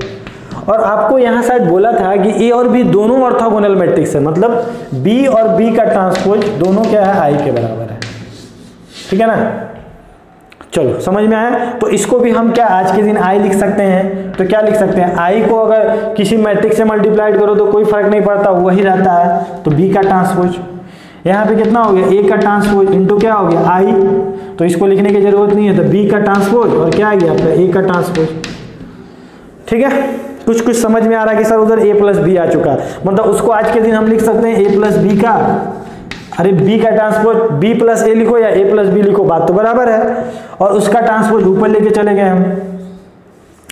और आपको यहाँ शायद बोला था कि ए और बी दोनों ऑर्थोगोनल मैट्रिक्स है, मतलब बी और बी का ट्रांसपोज दोनों क्या है, आई के बराबर है। ठीक है ना, चलो समझ में आया। तो इसको भी हम क्या, आज के दिन आई लिख सकते हैं। तो क्या लिख सकते हैं, आई को अगर किसी मैट्रिक्स से मल्टीप्लाइड करो तो कोई फर्क नहीं पड़ता, वही रहता है। तो बी का ट्रांसपोज, यहाँ पे कितना हो गया, ए का ट्रांसपोज इंटू क्या हो गया, आई, तो इसको लिखने की जरूरत नहीं है। तो बी का ट्रांसपोज और क्या आ गया आपका, ए का ट्रांसपोज। ठीक है, कुछ कुछ समझ में आ रहा है कि सर उधर ए प्लस बी आ चुका, मतलब उसको आज के दिन हम लिख सकते हैं ए प्लस बी का, अरे बी का ट्रांसपोज बी प्लस ए लिखो या ए प्लस बी लिखो, बात तो बराबर है। और उसका ट्रांसपोज ऊपर लेके चले गए हम।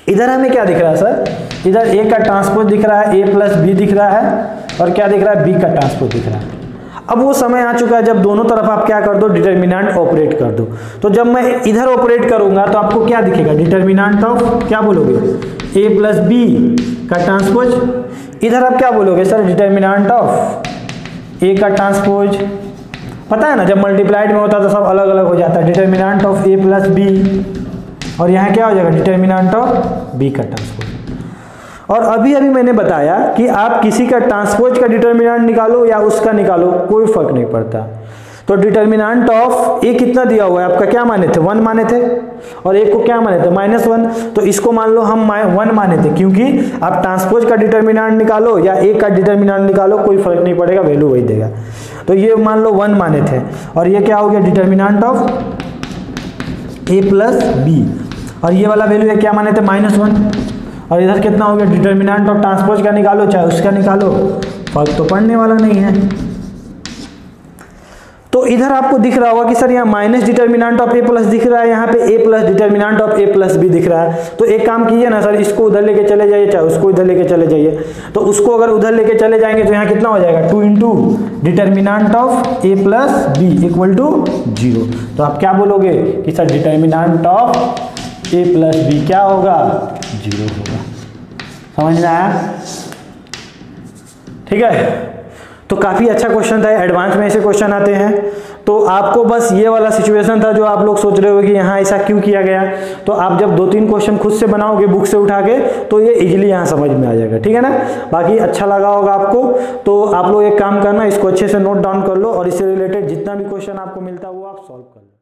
इधर हमें क्या दिख रहा है सर, इधर ए का ट्रांसपोज दिख रहा है, ए प्लस बी दिख रहा है, और क्या दिख रहा है, बी का ट्रांसपोज दिख रहा है। अब वो समय आ चुका है जब दोनों तरफ आप क्या कर दो, डिटर्मिनेंट ऑपरेट कर दो। तो जब मैं इधर ऑपरेट करूंगा तो आपको क्या दिखेगा, डिटर्मिनेंट ऑफ क्या बोलोगे, ए प्लस बी का ट्रांसपोज। इधर आप क्या बोलोगे सर, डिटर्मिनेंट ऑफ ए का ट्रांसपोज। पता है ना, जब मल्टीप्लाइड में होता है तो सब अलग अलग हो जाता है। Determinant of A plus B, और यहाँ क्या हो जाएगा, डिटर्मिनेंट ऑफ बी का ट्रांसपोज। और अभी अभी मैंने बताया कि आप किसी का ट्रांसपोज का डिटर्मिनेंट निकालो या उसका निकालो, कोई फर्क नहीं पड़ता। तो डिटर्मिनेंट ऑफ ए कितना दिया हुआ है आपका, क्या माने थे, 1 माने थे, और एक को क्या माने थे, -1। तो इसको मान लो हम 1 माने थे, क्योंकि आप ट्रांसपोज का डिटर्मिनेंट निकालो या ए का डिटर्मिनेंट निकालो, कोई फर्क नहीं पड़ेगा, वैल्यू वही देगा। तो ये मान लो 1 माने थे, और ये क्या हो गया, determinant of A plus B, और ये वाला वैल्यू है क्या माने थे, -1, और इधर कितना हो गया, डिटर्मिनेंट ऑफ ट्रांसपोज का निकालो चाहे उसका निकालो, फर्क तो पड़ने वाला नहीं है। तो इधर आपको दिख रहा होगा कि सर यहाँ minus determinant of A plus दिख रहा है, यहाँ पे A plus determinant of A plus B दिख रहा है। तो एक काम कीजिए ना सर, इसको उधर लेके चले जाइए चाहे उसको इधर लेके चले जाइए। तो उसको अगर उधर लेके चले जाएंगे तो यहाँ कितना हो जाएगा, 2 into determinant of A plus B equal to 0। तो आप क्या बोलोगे कि sir determinant of A plus B क्या होगा, 0 होगा। समझ में आया? ठीक है, तो काफ़ी अच्छा क्वेश्चन था, एडवांस में ऐसे क्वेश्चन आते हैं। तो आपको बस ये वाला सिचुएशन था जो आप लोग सोच रहे हो कि यहाँ ऐसा क्यों किया गया, तो आप जब 2-3 क्वेश्चन खुद से बनाओगे बुक से उठा के, तो ये इजीली यहाँ समझ में आ जाएगा। ठीक है ना, बाकी अच्छा लगा होगा आपको। तो आप लोग एक काम करना, इसको अच्छे से नोट डाउन कर लो, और इससे रिलेटेड जितना भी क्वेश्चन आपको मिलता है वो आप सॉल्व कर लो।